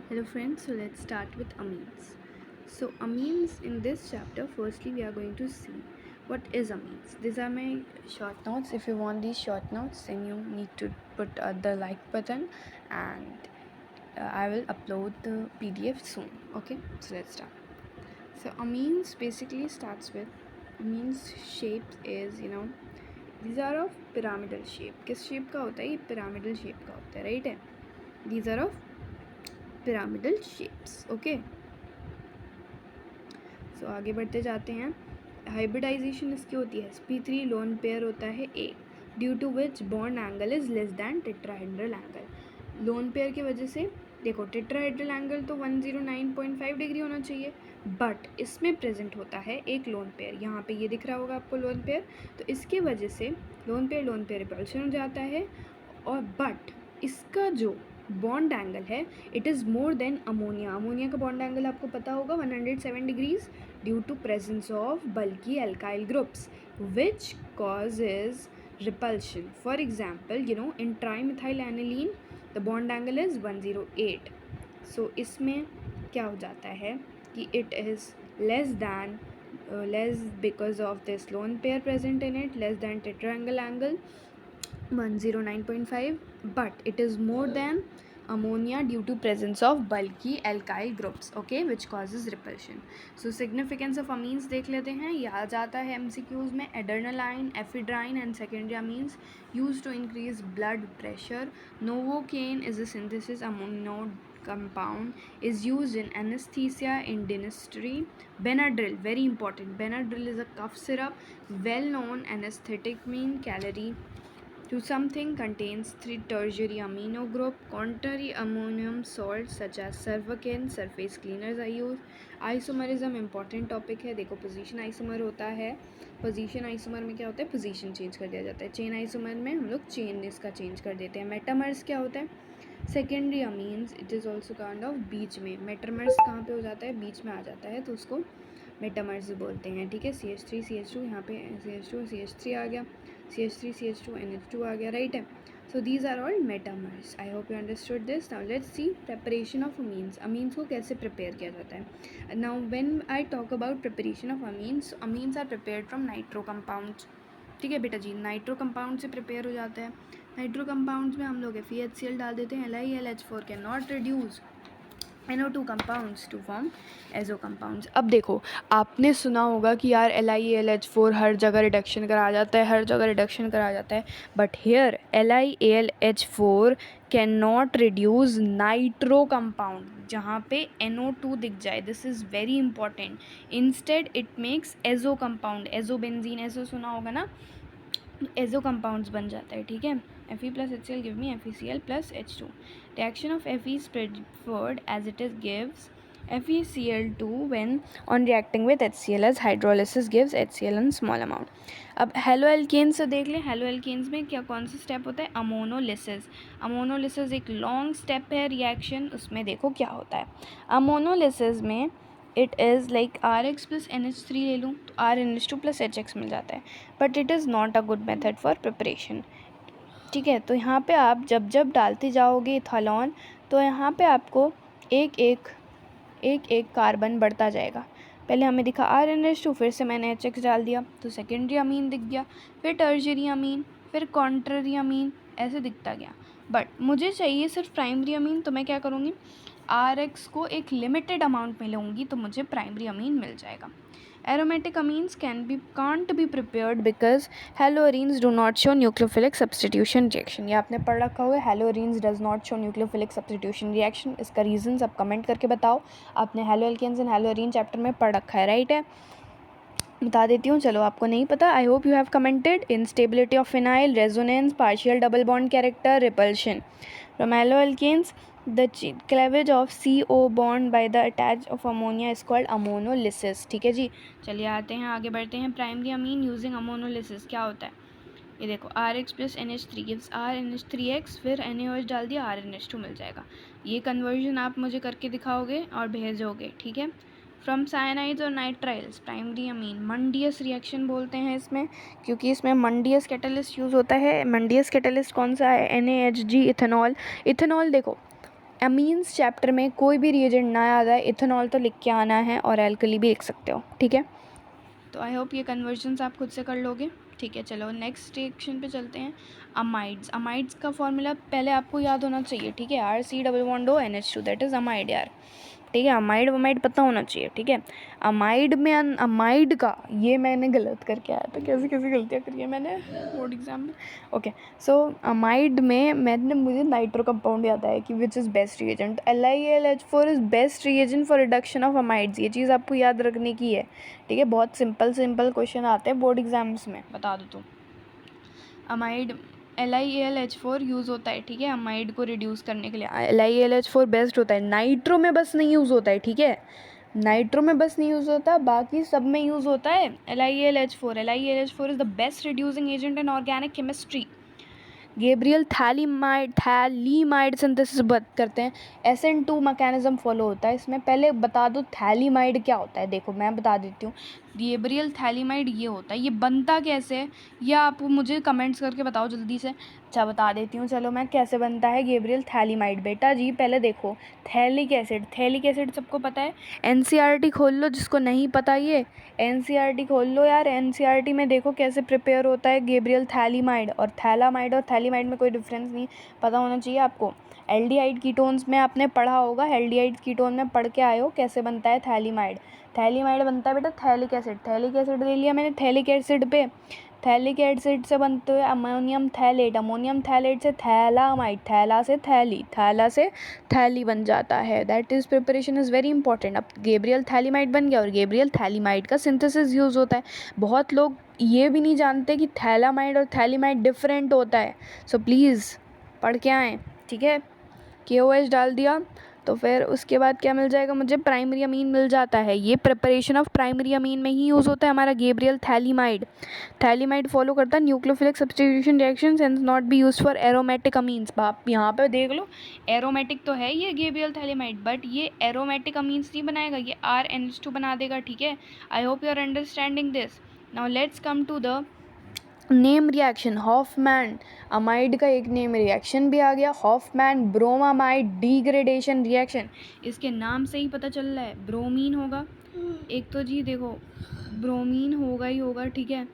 Hello friends, so let's start with amines. So amines in this chapter, firstly we are going to see what is amines. These are my short notes. If you want these short notes, then you need to put the like button and I will upload the PDF soon. Okay, so let's start. So amines basically starts with amines shape is these are of pyramidal shape. किस shape का होता है? ये pyramidal shape का होता है, right है? These are of pyramidal shapes. Okay. सो आगे बढ़ते जाते हैं. हाइब्रिडाइजेशन इसकी होती है sp3 लोन पेयर होता है एक, due to which bond angle is less than tetrahedral angle. Lone pair की वजह से देखो टेट्राहेड्रल एंगल तो 109.5 डिग्री होना चाहिए, बट इसमें प्रेजेंट होता है एक लोन पेयर. यहाँ पे ये दिख रहा होगा आपको लोन पेयर, तो इसके वजह से लोन पेयर रिपल्शन हो जाता है. और बट इसका जो बॉन्ड एंगल है it is more than ammonia. Ammonia का बॉन्ड एंगल आपको पता होगा 107 degrees, due to presence of bulky alkyl groups which causes repulsion. For example, in trimethyl aniline the bond angle is 108. So इसमें क्या हो जाता है कि it is less than less because of this lone pair present in it, less than tetraangle angle 109.5, but it is more than ammonia due to presence of bulky alkyl groups, okay, which causes repulsion. So significance of amines देख लेते हैं. ये आ जाता है MCQs में. adrenaline, ephedrine and secondary amines used to increase blood pressure. Novocaine is a synthesis amino compound, is used in anesthesia in dentistry. Benadryl, very important. Benadryl is a cough syrup, well known anesthetic. Mean calorie to something contains 3 tertiary amino group. Quaternary ammonium salts such as surfactant, surface cleaners are used. Isomerism important topic है. देखो position isomer होता है. Position isomer में क्या होता है? Position change कर दिया जाता है. चेन आइसोमर में हम लोग चेन इसका चेंज कर देते हैं. मेटामर्स क्या होता है? Secondary amines. It is also kind of बीच में. मेटामर्स कहाँ पे हो जाता है? बीच में आ जाता है, तो उसको मेटामर्स बोलते हैं. ठीक है. CH3 CH2, यहाँ पे CH2 CH3 आ गया, CH3 CH2 NH2 आ गया, राइट है. So these are all metamers. I hope you understood this. Now let's see preparation of amines. Amines को कैसे प्रिपेयर किया जाता है. Now when I talk about preparation of amines, amines are prepared from nitro compounds. ठीक है बेटा जी, nitro compound से प्रिपेयर हो जाता है. नाइट्रो कंपाउंड्स में हम लोग FeHCl डाल देते हैं. LiLH4 can not reduce NO2 compounds to form azo compounds. अब देखो, आपने सुना होगा कि यार LiAlH4 हर जगह रिडक्शन करा जाता है, हर जगह रिडक्शन करा जाता है, but here LiAlH4 can not reduce nitro compound जहाँ पे NO2 दिख जाए. This is very important. Instead it makes azo compound. Azo benzene azo सुना होगा ना, एजो कंपाउंड्स बन जाता है. ठीक है. Fe plus HCl give me FeCl plus H2. Reaction of Fe is preferred as it is gives FeCl2 when on reacting with HCl, as hydrolysis gives HCl in small amount. अब haloalkanes से देख लें. Haloalkanes में क्या कौन सा step होता है? अमोनोलिसिस. अमोनोलिसिस एक लॉन्ग स्टेप है रिएक्शन. उसमें देखो क्या होता है. अमोनोलिसिस में it is like RX plus NH3 ले लूँ तो RNH2 प्लस HX मिल जाता है, but it is not a good method for preparation. ठीक है. तो यहाँ पे आप जब जब डालते जाओगे इथालॉन, तो यहाँ पे आपको एक एक कार्बन बढ़ता जाएगा. पहले हमें दिखा RNH2, फिर से मैंने HX डाल दिया तो सेकेंडरी अमीन दिख गया, फिर टर्शियरी अमीन, फिर कॉन्ट्ररी अमीन, ऐसे दिखता गया. बट मुझे चाहिए सिर्फ प्राइमरी अमीन, तो मैं क्या करूँगी? RX को एक लिमिटेड अमाउंट में लूँगी तो मुझे प्राइमरी अमीन मिल जाएगा. Aromatic amines can't be prepared because haloarenes do not show nucleophilic substitution reaction. ये आपने पढ़ रखा होगा. haloarenes does not show nucleophilic substitution reaction. इसका रीजन आप कमेंट करके बताओ. आपने haloalkanes and haloarene चैप्टर में पढ़ रखा है, राइट है. बता देती हूँ. चलो, आपको नहीं पता, आई hope you have commented. Instability of phenyl, resonance, partial double bond character, repulsion. From haloalkanes, the cleavage of CO bond by the attach of ammonia is called ammonolysis. ठीक है जी. चलिए आते हैं, आगे बढ़ते हैं. प्राइमरी अमीन यूजिंग ammonolysis क्या होता है? ये देखो, RX plus NH3 gives RNH3X, फिर NaOH डाल दिया, RNH2 मिल जाएगा. ये कन्वर्जन आप मुझे करके दिखाओगे और भेजोगे. ठीक है. फ्रॉम साइनाइड्स और नाइट्राइल्स, प्राइमरी अमीन. मंडियस रिएक्शन बोलते हैं इसमें, क्योंकि इसमें मंडियस कैटलिस्ट यूज़ होता है. मंडियस कैटलिस्ट कौन सा है? NaHG ethanol. इथेनॉल देखो, अमीन्स चैप्टर में कोई भी रिएजेंट ना याद आए, इथेनॉल तो लिख के आना है और एल्कली भी लिख सकते हो, ठीक है। तो आई होप ये कन्वर्जन्स आप खुद से कर लोगे, ठीक है। चलो नेक्स्ट रिएक्शन पे चलते हैं। अमाइड्स, अमाइड्स का फॉर्मूला पहले आपको याद होना चाहिए, ठीक है। RC double bond O NH2 that is amide यार, ठीक है। अमाइड वमाइड पता होना चाहिए, ठीक है। अमाइड में अमाइड का, ये मैंने गलत करके आया था, कैसी कैसी गलतियाँ करी है मैंने बोर्ड एग्जाम में। ओके, सो अमाइड में मुझे नाइट्रो कंपाउंड याद आया कि which is best reagent. LiAlH4 is best reagent for reduction of amides, ये चीज़ आपको याद रखने की है, ठीक है। बहुत सिंपल क्वेश्चन आते हैं बोर्ड एग्जाम्स में, बता दो। तो अमाइड LiAlH4 यूज़ होता है, ठीक है, अमाइड को रिड्यूस करने के लिए। LiAlH4 बेस्ट होता है, नाइट्रो में बस नहीं यूज़ होता है, ठीक है। नाइट्रो में बस नहीं यूज़ होता, बाकी सब में यूज़ होता है LiAlH4। LiAlH4 is the best reducing agent in organic chemistry. Gabriel phthalimide synthesis बात करते हैं, SN2 मैकेनिज्म फॉलो होता है इसमें। पहले बता दो थैलीमाइड क्या होता है, देखो मैं बता देती हूँ। गेब्रियल थैलीमाइड ये होता है, ये बनता कैसे है ये आप मुझे कमेंट्स करके बताओ जल्दी से। अच्छा बता देती हूँ, चलो मैं कैसे बनता है गेब्रियल थैलीमाइड। बेटा जी पहले देखो, थैलिक एसिड सबको पता है, NCERT खोल लो जिसको नहीं पता ये, NCERT खोल लो यार। NCERT में देखो कैसे प्रिपेयर होता है गेब्रियल थैलीमाइड, और थैलामाइड और थैलीमाइड में कोई डिफरेंस नहीं पता होना चाहिए आपको। एल्डिहाइड कीटोन्स में आपने पढ़ा होगा, एल्डिहाइड कीटोन में पढ़ के आए हो कैसे बनता है थैलीमाइड। थैलीमाइड बनता है बेटा थैलिक एसिड ले लिया मैंने। थैलिक एसिड से बनते हुए अमोनियम थैलेट से थैलामाइड, थैला से थैली बन जाता है। That is preparation is very important. अब गेब्रियल थैलीमाइड बन गया और गेब्रियल थैलीमाइड का सिंथेसिस यूज़ होता है। बहुत लोग ये भी नहीं जानते कि थैलामाइड और थैलीमाइड डिफरेंट होता है, सो प्लीज़ पढ़ के आएँ, ठीक है। KOH डाल दिया तो फिर उसके बाद क्या मिल जाएगा मुझे, प्राइमरी अमीन मिल जाता है। ये प्रिपरेशन ऑफ प्राइमरी अमीन में ही यूज़ होता है हमारा गेब्रियल थैलीमाइड फॉलो करता है nucleophilic substitution reactions and not be used for aromatic amines. आप यहाँ पे देख लो, एरोमेटिक तो है ये गेब्रियल थैलीमाइड, बट ये एरोमेटिक अमीन्स नहीं बनाएगा, ये RNH2 बना देगा, ठीक है। I hope you are understanding this. Now let's come to the name reaction. Hofmann amide का एक नेम रिएक्शन भी आ गया, हॉफमैन ब्रोमामाइड डिग्रेडेशन रिएक्शन। इसके नाम से ही पता चल रहा है ब्रोमीन होगा एक तो जी, देखो ब्रोमीन होगा ही होगा, ठीक है।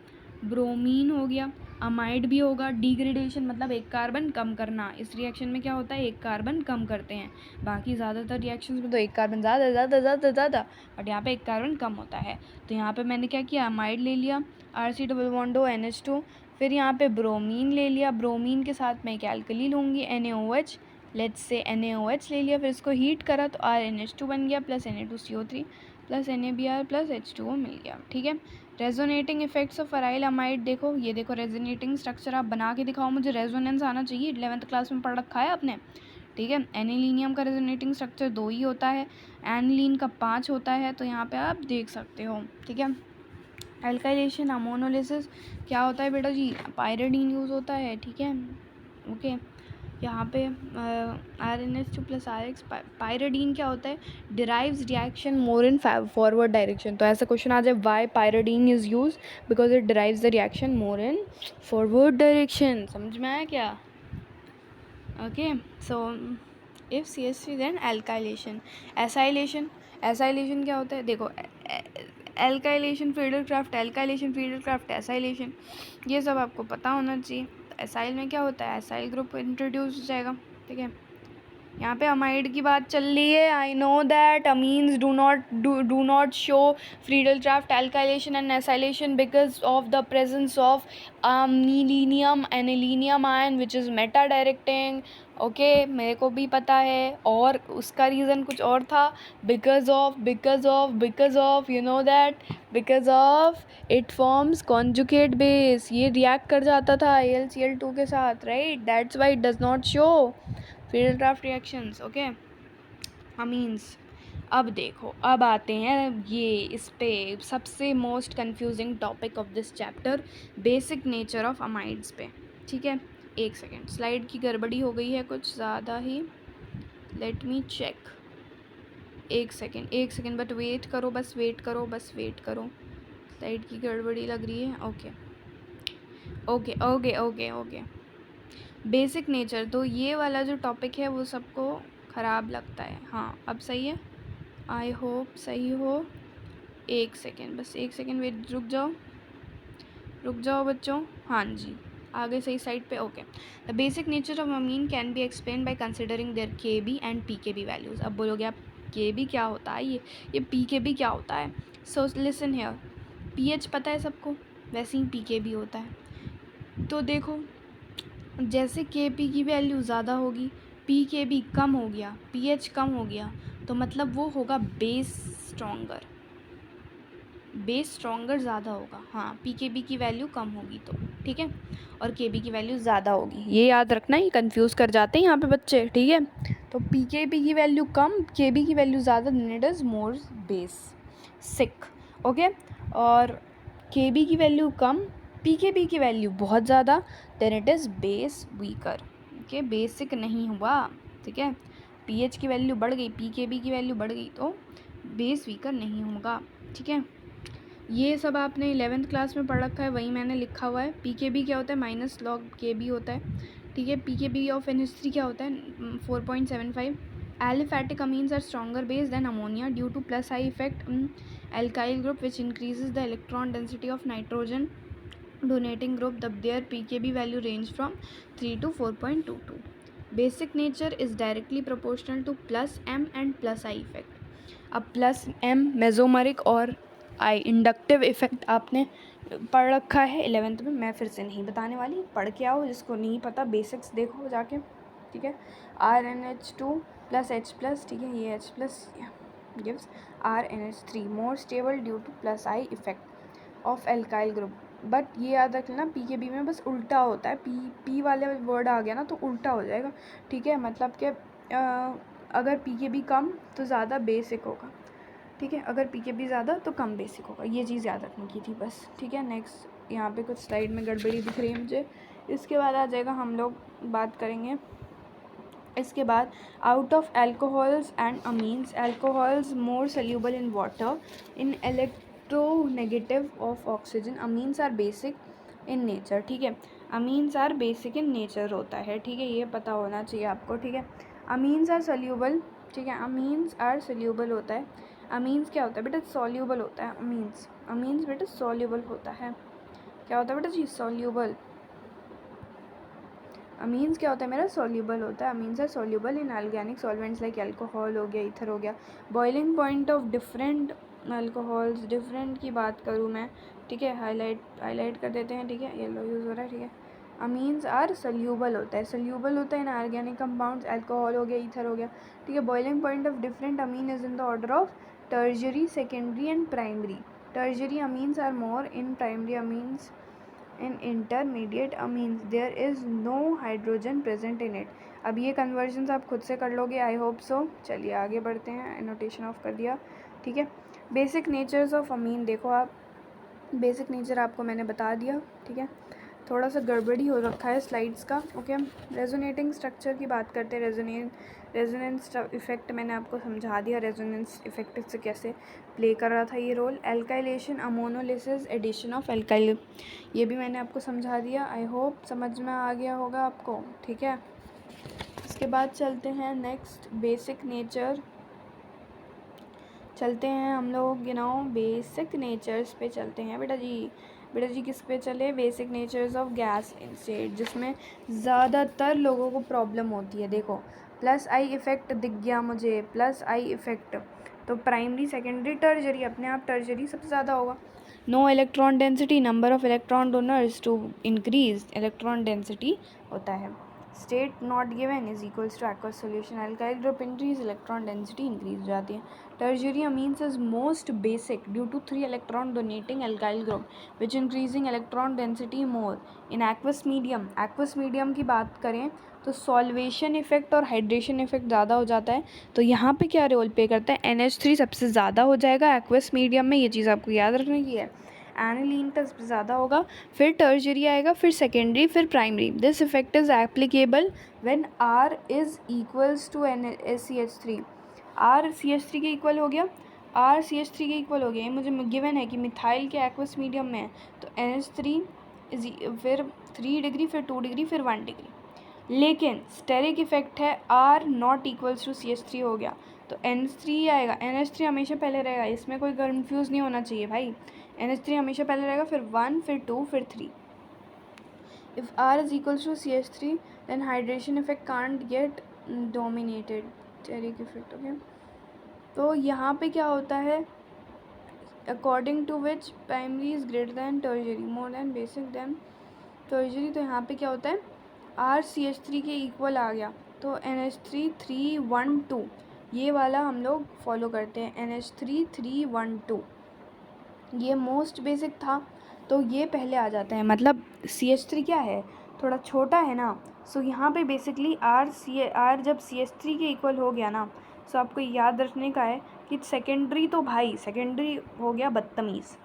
ब्रोमीन हो गया, अमाइड भी होगा, डिग्रेडेशन मतलब एक कार्बन कम करना। इस रिएक्शन में क्या होता है, एक कार्बन कम करते हैं। बाकी ज़्यादातर रिएक्शंस में तो एक कार्बन ज़्यादा, बट यहाँ पे एक कार्बन कम होता है। तो यहाँ पे मैंने क्या किया, अमाइड ले लिया, RC double bond O NH2, फिर यहाँ पे ब्रोमीन ले लिया, ब्रोमीन के साथ मैं एक एल्कली लूँगी NaOH, लेट्स से NaOH ले लिया, फिर इसको हीट करा तो RNH2 बन गया plus Na2CO3 plus NaBr plus H2O मिल गया, ठीक है। Resonating effects of aryl amide, देखो ये देखो रेजोनेटिंग स्ट्रक्चर आप बना के दिखाओ मुझे, रेजोनेंस आना चाहिए, 11th क्लास में पढ़ रखा है आपने, ठीक है। एनिलीनियम का रेजोनेटिंग स्ट्रक्चर 2 ही होता है, एनिलीन का 5 होता है, तो यहाँ पे आप देख सकते हो, ठीक है। एल्काइलेशन अमोनोलिसिस क्या होता है बेटा जी, पायरिडीन यूज़ होता है, ठीक है, ओके। यहाँ पे RNH2 प्लस RX, पायरिडीन क्या होता है, derives reaction more in forward direction. तो ऐसा क्वेश्चन आ जाए, why pyridine is use, because it derives the reaction more in forward direction. समझ में आया क्या, okay. So if CH3 then alkylation. Acylation क्या होता है, देखो एल्काइलेशन फ्रीडल एसाइलेशन, ये सब आपको पता होना चाहिए। एसाइल में क्या होता है, एसाइल ग्रुप इंट्रोड्यूस हो जाएगा, ठीक है। यहाँ पे अमाइड की बात चल रही है। I know that amines do not show Friedel craft alkylation and acylation because of the presence of anilinium ion which is Meta directing, okay, मेरे को भी पता है। और उसका रीज़न कुछ और था, because of you know that, because of it forms conjugate base, ये रिएक्ट कर जाता था AlCl2 के साथ, right, that's why it does not show Friedel craft reactions, okay, amines. अब देखो, अब आते हैं ये इस पे सबसे most confusing topic of this chapter, basic nature of amides पे, ठीक है। एक सेकेंड, स्लाइड की गड़बड़ी हो गई है कुछ ज़्यादा ही, लेट मी चेक, एक सेकेंड बट वेट करो, बस वेट करो, स्लाइड की गड़बड़ी लग रही है, ओके। बेसिक नेचर, तो ये वाला जो टॉपिक है वो सबको ख़राब लगता है। हाँ अब सही है, आई होप सही हो। 1 सेकेंड, बस 1 सेकेंड वेट, रुक जाओ बच्चों। हाँ जी, आगे सही साइड पे। Okay, the basic nature of amine can be explain by considering their K B and P K B values. अब बोलोगे आप के बी क्या होता है, ये पी के बी क्या होता है। So listen here, P H पता है सबको, वैसे ही पी के बी होता है। तो देखो, जैसे के पी की वैल्यू ज़्यादा होगी, पी के बी कम हो गया, पी एच कम हो गया, तो मतलब वो होगा बेस स्ट्रॉन्गर ज़्यादा होगा। हाँ, पी के बी की वैल्यू कम होगी तो, ठीक है, और के बी की वैल्यू ज़्यादा होगी। ये याद रखना, ये कंफ्यूज कर जाते हैं यहाँ पे बच्चे, ठीक है। तो पी के बी की वैल्यू कम, के बी की वैल्यू ज़्यादा, then it is more basic. Okay, और के बी की वैल्यू कम, पी के बी की वैल्यू बहुत ज़्यादा, then it is base weaker. Okay, basic नहीं हुआ, ठीक है। पी एच की वैल्यू बढ़ गई, पी के बी की वैल्यू बढ़ गई, तो बेस वीकर नहीं होगा, ठीक है। ये सब आपने 11th क्लास में पढ़ रखा है, वही मैंने लिखा हुआ है। पी के बी क्या होता है, माइनस लॉग के बी होता है, ठीक है। P K B of NH3 क्या होता है, 4.75। Aliphatic amines are stronger base than ammonia due to plus I effect alkyl group which increases the electron density of nitrogen donating group. Their pKb value range from 3 to 4.22. Basic nature is directly proportional to plus M and plus I effect. अब plus M mesomeric और I inductive effect आपने पढ़ रखा है 11th में, मैं फिर से नहीं बताने वाली, पढ़ के आओ, जिसको नहीं पता बेसिक्स देखो जाके, ठीक है। RnH2 प्लस H प्लस, ठीक है, ये H plus gives RnH3 more stable due to plus I effect of alkyl group. But ये याद रख लेना, पी के बी में बस उल्टा होता है, पी वाले वर्ड आ गया ना तो उल्टा हो जाएगा, ठीक है। मतलब कि अगर पी के बी कम तो ज़्यादा बेसिक होगा, ठीक है, अगर पी के बी ज़्यादा तो कम बेसिक होगा। ये चीज़ याद रखने की थी बस, ठीक है। नेक्स्ट, यहाँ पे कुछ स्लाइड में गड़बड़ी दिख रही है मुझे, इसके बाद आ जाएगा, हम लोग बात करेंगे इसके बाद out of alcohols and amines, alcohols more soluble in water in electronegative of oxygen, amines are basic in nature, ठीक है। Amines are basic in nature होता है, ठीक है, ये पता होना चाहिए आपको, ठीक है। अमीन्स आर सोल्यूबल, ठीक है, अमीन्स आर सोल्यूबल होता है। अमीन्स क्या होता है बेटा, सोल्यूबल होता है। अमीन्स बेटा सोल्यूबल होता है। क्या होता है बेटा जी, सोल्यूबल। अमीन्स क्या होता है मेरा, सोल्यूबल होता है। Amines are soluble in organic solvents like alcohol हो गया, ईथर हो गया। Boiling point of different alcohols, different की बात करूँ मैं, ठीक है, हाईलाइट कर देते हैं, ठीक है, येलो यूज़ हो रहा है, ठीक है। अमीन्स आर सोल्यूबल होता है, सोल्यूबल होता है इन ऑर्गेनिक कंपाउंड्स, अल्कोहल हो गया, ईथर हो गया, ठीक है। Boiling point of different amine is in the order of tertiary, secondary and primary. Tertiary amines are more in, primary amines in intermediate amines there is no hydrogen present in it। अब ये convergence आप खुद से कर लोगे, I hope so. चलिए आगे बढ़ते हैं, एनोटेशन ऑफ कर दिया, ठीक है। बेसिक नेचर्स ऑफ अमीन देखो आप, बेसिक नेचर आपको मैंने बता दिया, ठीक है। थोड़ा सा गड़बड़ी हो रखा है स्लाइड्स का, ओके। रेजोनेटिंग स्ट्रक्चर की बात करते हैं, रेजोनेंस इफेक्ट मैंने आपको समझा दिया, रेजोनेंस इफेक्ट से कैसे प्ले कर रहा था ये role. Alkylation, ammonolysis, addition of alkyl, ये भी मैंने आपको समझा दिया, आई होप समझ में आ गया होगा आपको, ठीक है। इसके बाद चलते हैं नेक्स्ट, बेसिक नेचर, चलते हैं हम लोग, बेसिक नेचर्स पे चलते हैं बेटा जी किस पे चले, basic natures of gas state, जिसमें ज़्यादातर लोगों को प्रॉब्लम होती है। देखो, प्लस आई इफ़ेक्ट दिख गया मुझे, प्लस आई इफ़ेक्ट, तो प्राइमरी, सेकेंडरी, टर्जरी, अपने आप टर्जरी सबसे ज़्यादा होगा। No electron density, number of electron donors to increase electron density होता है। State not given is equals to aqueous solution, alkyl group increase, electron density increase हो जाती है। Tertiary amines is most basic due to 3 electron donating alkyl group which increasing electron density more in aqueous medium. Aqueous medium की बात करें तो solvation effect और hydration effect ज़्यादा हो जाता है, तो यहाँ पे क्या रोल प्ले करता है, NH3 सबसे ज़्यादा हो जाएगा एक्वस मीडियम में, ये चीज़ आपको याद रखने की है। एनिलीन का सबसे ज़्यादा होगा, फिर टर्जरी आएगा, फिर सेकेंडरी, फिर primary. This effect is applicable when R is equals to CH3। R CH3 के इक्वल हो गया, R CH3 के इक्वल हो गया, ये मुझे गिवन है कि मिथाइल के एक्वस मीडियम में है, तो NH3 फिर 3 डिग्री, फिर 2 डिग्री, फिर 1 डिग्री, लेकिन स्टेरिक इफेक्ट है R not equals to CH3 हो गया तो NH3 ही आएगा। NH3 हमेशा पहले रहेगा, इसमें कोई कंफ्यूज नहीं होना चाहिए भाई। NH3 हमेशा पहले रहेगा, फिर 1 फिर 2 फिर 3। If R is equals to CH3 then hydration effect can't get dominated, steric effect, okay। तो यहाँ पे क्या होता है, according to which primary is greater than tertiary, more than basic than tertiary। तो यहाँ पे क्या होता है, R CH3 के इक्वल आ गया तो NH3 3 1 2, ये वाला हम लोग फॉलो करते हैं। NH3 3 1 2 ये मोस्ट बेसिक था तो ये पहले आ जाता है, मतलब CH3 क्या है, थोड़ा छोटा है ना। सो यहाँ पे बेसिकली R जब CH3 के इक्वल हो गया ना, सो आपको याद रखने का है कि सेकेंडरी तो भाई सेकेंडरी हो गया बदतमीज़,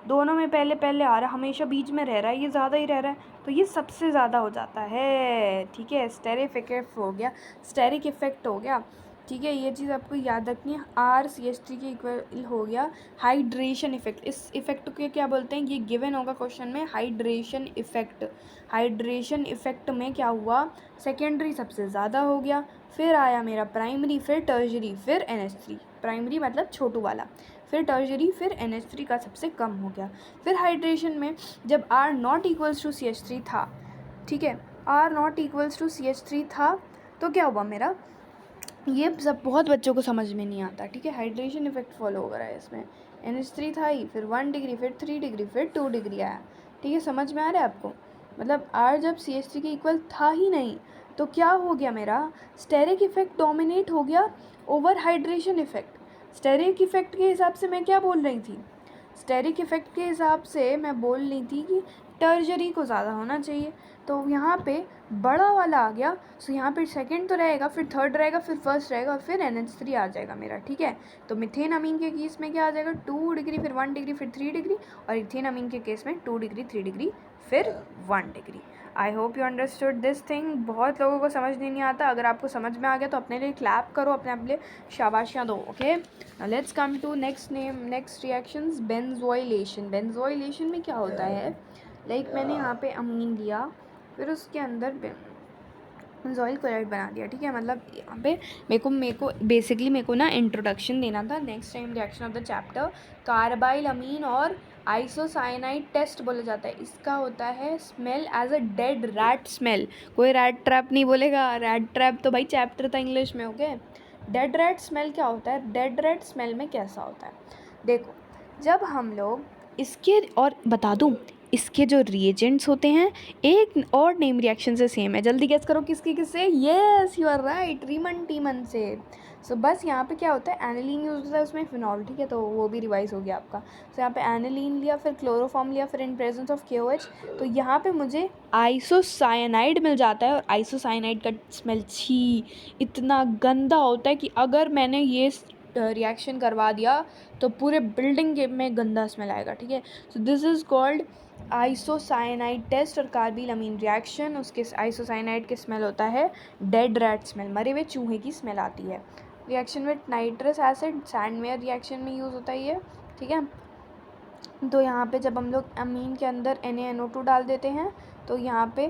दोनों में पहले पहले आ रहा है, हमेशा बीच में रह रहा है, ये ज़्यादा ही रह रहा है तो ये सबसे ज़्यादा हो जाता है, ठीक है। स्टेरिक इफेक्ट हो गया, स्टेरिक इफेक्ट हो गया, ठीक है। ये चीज़ आपको याद रखनी है। R CH3 के इक्वल हो गया हाइड्रेशन इफेक्ट। इस इफेक्ट को क्या बोलते हैं, ये गिवन होगा क्वेश्चन में, हाइड्रेशन इफेक्ट। हाइड्रेशन इफेक्ट में क्या हुआ, सेकेंडरी सबसे ज़्यादा हो गया, फिर आया मेरा प्राइमरी, फिर टर्शरी, फिर NH3। प्राइमरी मतलब छोटू वाला, फिर टर्शरी, फिर NH3 का सबसे कम हो गया। फिर हाइड्रेशन में जब R not equals to CH3 था, ठीक है, R not equals to CH3 था तो क्या हुआ मेरा, ये सब बहुत बच्चों को समझ में नहीं आता, ठीक है। हाइड्रेशन इफेक्ट फॉलो हो रहा है इसमें, NH3 था ही, फिर 1 डिग्री, फिर 3 डिग्री, फिर 2 डिग्री आया, ठीक है। समझ में आ रहा है आपको, मतलब R जब CH3 के इक्वल था ही नहीं तो क्या हो गया मेरा, स्टेरिक इफेक्ट डोमिनेट हो गया over hydration effect. Steric effect के हिसाब से मैं क्या बोल रही थी, स्टेरिक इफेक्ट के हिसाब से मैं बोल रही थी कि टर्जरी को ज़्यादा होना चाहिए, तो यहाँ पे बड़ा वाला आ गया। सो यहाँ पे सेकंड तो रहेगा, फिर थर्ड रहेगा, फिर फर्स्ट रहेगा, और फिर NH3 आ जाएगा मेरा, ठीक है। तो मिथेन अमीन के केस में क्या आ जाएगा, 2 डिग्री, फिर 1 डिग्री, फिर 3 डिग्री, और इथेन अमीन के केस में 2 डिग्री, 3 डिग्री, फिर 1 degree. I hope you understood this thing. बहुत लोगों को समझ नहीं आता, अगर आपको समझ में आ गया तो अपने लिए क्लैप करो, अपने आप लिए शाबाशियाँ दो, okay. Let's come to next reactions, benzoylation. Benzoylation में क्या होता है, लाइक मैंने यहाँ पे अमीन लिया, फिर उसके अंदर बेंजोइल क्लोराइड बना दिया, ठीक है। मतलब यहाँ पे मेरे को ना इंट्रोडक्शन देना था, next time reaction of the chapter carbylamine और आइसोसाइनाइड टेस्ट बोला जाता है। इसका होता है smell as a dead rat smell. कोई रैट ट्रैप नहीं बोलेगा, रैट ट्रैप तो भाई चैप्टर था इंग्लिश में, ओके। डेड रैट स्मेल क्या होता है, डेड रैट स्मेल में कैसा होता है, देखो, जब हम लोग इसके, और बता दूँ इसके जो रिएजेंट्स होते हैं एक और नेम रिएक्शन से सेम है, जल्दी गेस करो किसकी किससे, येस यू आर राइट, रीमन टीमन से। सो बस यहाँ पे क्या होता है, एनिलीन यूज होता है उसमें फिनॉल, ठीक है, तो वो भी रिवाइज हो गया आपका। सो यहाँ पे एनिलीन लिया, फिर क्लोरोफॉर्म लिया, फिर इन प्रेजेंस ऑफ KOH, तो यहाँ पे मुझे आइसोसाइनाइड मिल जाता है। और आइसोसाइनाइड का स्मेल छी इतना गंदा होता है कि अगर मैंने ये रिएक्शन करवा दिया तो पूरे बिल्डिंग के में गंदा स्मेल आएगा, ठीक है। So this is called isocyanide test और कार्बिल अमीन रिएक्शन। उसके आइसोसाइनाइड के स्मेल होता है डेड रैट स्मेल, मरे हुए चूहे की स्मेल आती है। Reaction with nitrous acid, Sandmeyer reaction में यूज़ होता है ये, ठीक है। तो यहाँ पे जब हम लोग अमीन के अंदर NaNO2 डाल देते हैं तो यहाँ पे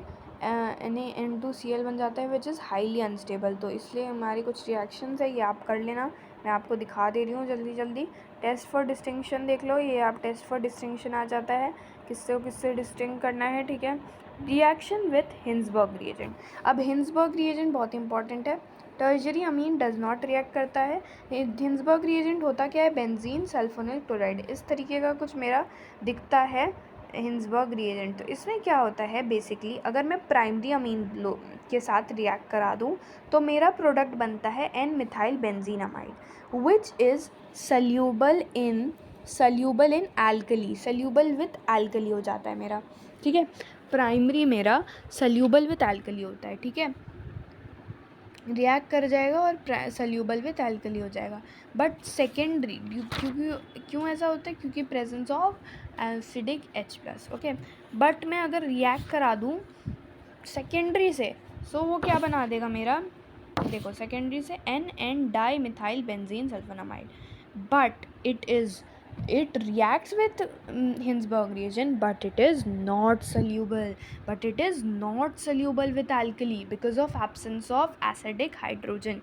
NaN2Cl बन जाता है विच इज़ हाईली अनस्टेबल। तो इसलिए हमारी कुछ रिएक्शंस है, ये आप कर लेना, मैं आपको दिखा दे रही हूँ जल्दी जल्दी। टेस्ट फॉर डिस्टिंक्शन देख लो, ये आप टेस्ट फॉर डिस्टिंक्शन आ जाता है, किससे डिस्टिंग करना है, ठीक है। Reaction with Hinsberg reagent. अब हिंसबर्ग रिएजेंट बहुत इंपॉर्टेंट है, tertiary Amin does not react करता है। हिंसबर्ग रिएजेंट होता क्या है, बेंजीन सल्फोनिल क्लोराइड, इस तरीके का कुछ मेरा दिखता है हिंसबर्ग रिएजेंट। तो इसमें क्या होता है बेसिकली, अगर मैं प्राइमरी अमीन के साथ रिएक्ट करा दूं तो मेरा प्रोडक्ट बनता है N methyl benzenamide which is soluble in alkali, soluble with alkali हो जाता है मेरा, ठीक है। प्राइमरी मेरा सल्यूबल विथ एल्कली होता है, ठीक है, रिएक्ट कर जाएगा और सल्यूबल विथ एल्कली हो जाएगा। बट सेकेंडरी क्यों ऐसा होता है, क्योंकि presence of acidic H+, okay. But मैं अगर रिएक्ट करा दूँ सेकेंडरी से, सो वो क्या बना देगा मेरा, देखो सेकेंडरी से N di methyl benzene sulphonamide, but it is it reacts with Hinsberg reagent, but it is not soluble. With alkali because of absence of acidic hydrogen.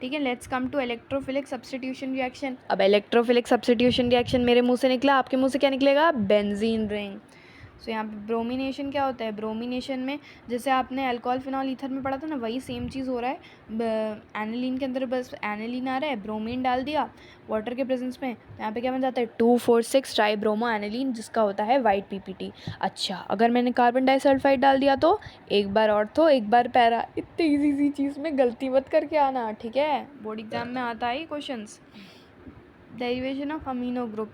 ठीक है, let's come to electrophilic substitution reaction. अब electrophilic substitution reaction मेरे मुंह से निकला, आपके मुंह से क्या निकलेगा? Benzene ring. सो यहाँ पे ब्रोमिनेशन क्या होता है? ब्रोमिनेशन में जैसे आपने अल्कोहल फिनॉल ईथर में पढ़ा था ना, वही सेम चीज़ हो रहा है. एनिलीन के अंदर बस एनिलीन आ रहा है, ब्रोमीन डाल दिया वाटर के प्रेजेंस में, तो यहाँ पे क्या बन जाता है? 2,4,6 ट्राई ब्रोमो एनिलीन, जिसका होता है वाइट पीपीटी. अच्छा, अगर मैंने कार्बन डाइसल्फाइड डाल दिया तो एक बार ऑर्थो एक बार पैरा. इतनी ईजी चीज़ में गलती मत करके आना, ठीक है? बोर्ड एग्जाम में आता है question. Derivation of amino group.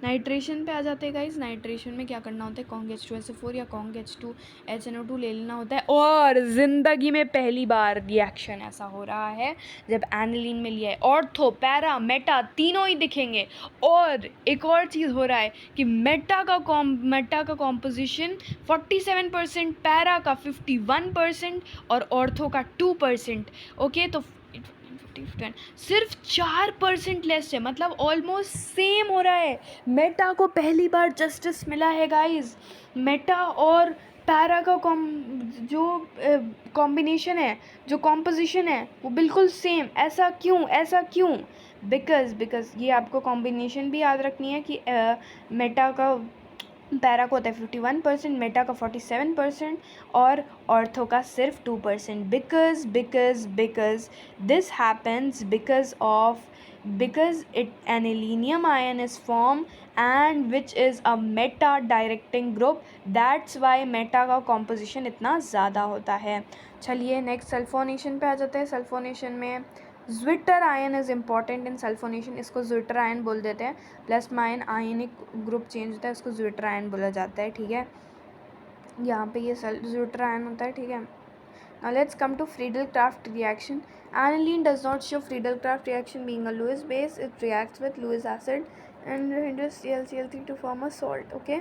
Nitration पे आ जाते हैं गाइस. नाइट्रेशन में क्या करना होता है? कॉन्ग H2SO4 या कॉन्ग H2HNO2 ले लेना होता है. और ज़िंदगी में पहली बार रिएक्शन ऐसा हो रहा है जब एनिलीन में लिया है. ऑर्थो, पैरा, मेटा तीनों ही दिखेंगे. और एक और चीज़ हो रहा है कि मेटा का कॉम्पोजिशन 47%, पैरा का 51% और ऑर्थो का 2%. ओके, तो सिर्फ 4% लेस है, मतलब ऑलमोस्ट सेम हो रहा है. मेटा को पहली बार जस्टिस मिला है गाइस. मेटा और पैरा का जो कॉम्बिनेशन है, जो कॉम्पोजिशन है, वो बिल्कुल सेम. ऐसा क्यों? बिकॉज ये आपको कॉम्बिनेशन भी याद रखनी है कि मेटा का, पैरा को होता है 51%, मेटा का 47% और ऑर्थो का सिर्फ 2%. Because this happens because an ion is formed and which is a meta directing group. That's why Meta का composition इतना ज़्यादा होता है. चलिए नेक्स्ट सल्फोनेशन पे आ जाते हैं. सल्फोनेशन में zwitter ion is important in sulphonation. इसको ज्विटर आयन बोल देते हैं. प्लस माइन आयनिक ग्रुप चेंज होता है, इसको ज्विटर आयन बोला जाता है. ठीक है, यहाँ पे ये ज्विटर आयन होता है. ठीक है, now let's come to Friedel-Crafts reaction. Aniline does not show Friedel-Crafts reaction being a Lewis base. It reacts with Lewis acid and hinders ClCl3 to form a salt. Okay,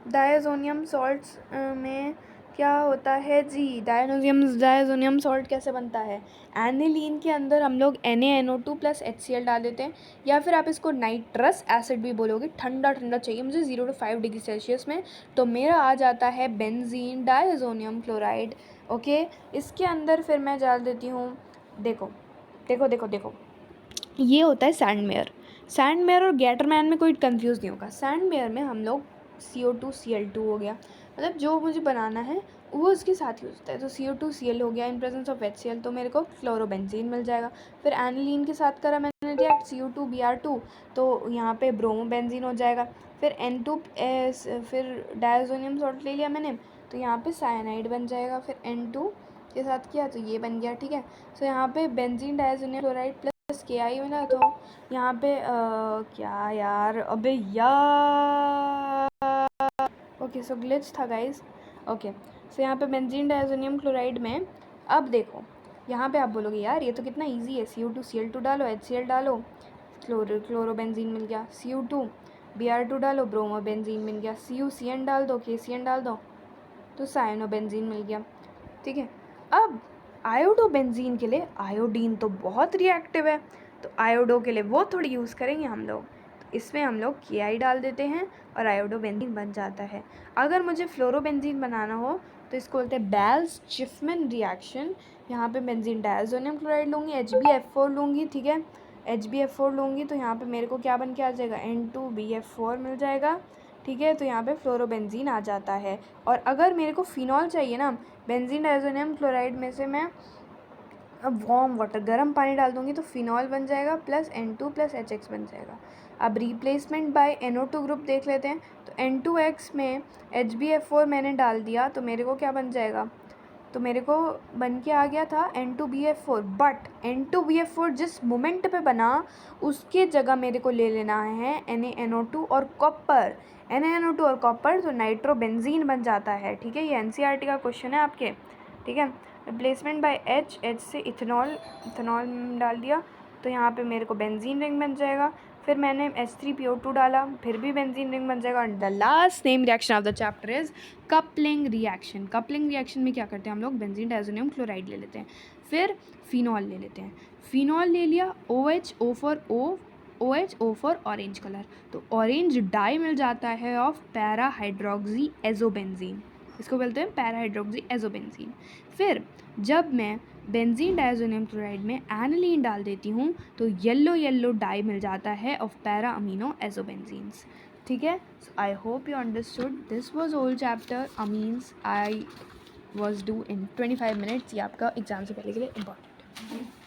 diazonium salts में क्या होता है जी? Diazonium salt कैसे बनता है? Aniline के अंदर हम लोग NaNO2 प्लस HCl डाल देते हैं, या फिर आप इसको नाइट्रस एसिड भी बोलोगे. ठंडा चाहिए मुझे 0 to 5 डिग्री सेल्सियस में, तो मेरा आ जाता है बेंजीन डायज़ोनियम क्लोराइड. ओके, इसके अंदर फिर मैं डाल देती हूँ, देखो, ये होता है सैंडमेयर और गैटरमैन में कोई कंफ्यूज नहीं होगा. सैंडमेयर में हम लोग CO2Cl2 हो गया, मतलब जो मुझे बनाना है वो उसके साथ यूज होता है. तो CO2Cl हो गया इन प्रेजेंस ऑफ HCl, तो मेरे को फ्लोरोबेंजीन मिल जाएगा. फिर एनिलीन के साथ करा मैंने रिएक्ट CO2Br2, तो यहाँ पे ब्रोमोबेंजीन हो जाएगा. फिर N2 फिर डायज़ोनियम सॉल्ट ले लिया मैंने, तो यहाँ पे साइनाइड बन जाएगा. फिर N2 के साथ किया तो ये बन गया. ठीक है, सो यहाँ पे benzene diazonium chloride plus KI मिला. तो यहाँ पे क्या यार, अबे यार, ओके सो ग्लिच था गाइस. ओके, सो यहाँ पे बेंजीन डायज़ोनियम क्लोराइड में, अब देखो यहाँ पे आप बोलोगे यार ये तो कितना इजी है. CO2Cl2 डालो, HCl डालो, क्लोरोबेंजीन मिल गया. CO2Br2 डालो, ब्रोमोबेंजीन मिल गया. CuCN डाल दो, KCN डाल दो, तो साइनोबेंजीन मिल गया. ठीक है, अब आयोडोबेंजीन के लिए आयोडीन तो बहुत रिएक्टिव है, तो आयोडो के लिए वो थोड़ी यूज़ करेंगे हम लोग. तो इसमें हम लोग KI डाल देते हैं और आयोडोबेंजीन बन जाता है. अगर मुझे फ्लोरोबेंजीन बनाना हो तो इसको बोलते हैं बेल्स-चिफमैन रिएक्शन. यहाँ पे बेंजीन डायज़ोनियम क्लोराइड लूँगी, HbF4 लूँगी. ठीक है, HbF4 लूँगी तो यहाँ पे मेरे को क्या बन के आ जाएगा? N2BF4 मिल जाएगा. ठीक है, तो यहाँ पे फ्लोरोबेंजीन आ जाता है. और अगर मेरे को फिनॉल चाहिए ना, बेंजीन डायज़ोनियम क्लोराइड में से मैं अब वार्म वाटर, गर्म पानी डाल दूँगी तो फिनॉल बन जाएगा प्लस N2 प्लस HX बन जाएगा. अब रिप्लेसमेंट बाय NO2 ग्रुप देख लेते हैं. तो N2X में HbF4 मैंने डाल दिया तो मेरे को क्या बन जाएगा? तो मेरे को बन के आ गया था N2BF4. बट N2BF4 जिस मोमेंट पे बना उसके जगह मेरे को ले लेना है NaNO2 और कॉपर. NaNO2 और कॉपर, तो नाइट्रोबेंजीन बन जाता है. ठीक है, ये NCERT का क्वेश्चन है आपके. ठीक है, रिप्लेसमेंट बाय H से इथेनॉल डाल दिया तो यहाँ पे मेरे को बेंजीन रिंग बन जाएगा. फिर मैंने H3PO2 डाला, फिर भी बेंजीन रिंग बन जाएगा। And the last name reaction of the chapter is coupling reaction. Coupling reaction में क्या करते हैं हम लोग, बेंजीन डाइज़ोनियम क्लोराइड ले लेते हैं, फिर फिनॉल ले लेते हैं। फिनॉल ले लिया, OH O for orange colour, तो ऑरेंज डाई मिल जाता है ऑफ पैरा हाइड्रोक्सी एजोबेंजीन, इसको बोलते हैं पैरा हाइड्रोक्सी एजोबेंजीन। फिर जब मैं बेंजीन डाइज़ोनियम क्लोराइड में एनिलीन डाल देती हूँ तो येलो डाई मिल जाता है ऑफ पैरा अमीनो एजोबेंजीन्स। ठीक है, so I hope you understood. This was whole chapter amines I was do in 25 minutes. ये आपका एग्जाम से पहले के लिए इम्पॉर्टेंट है।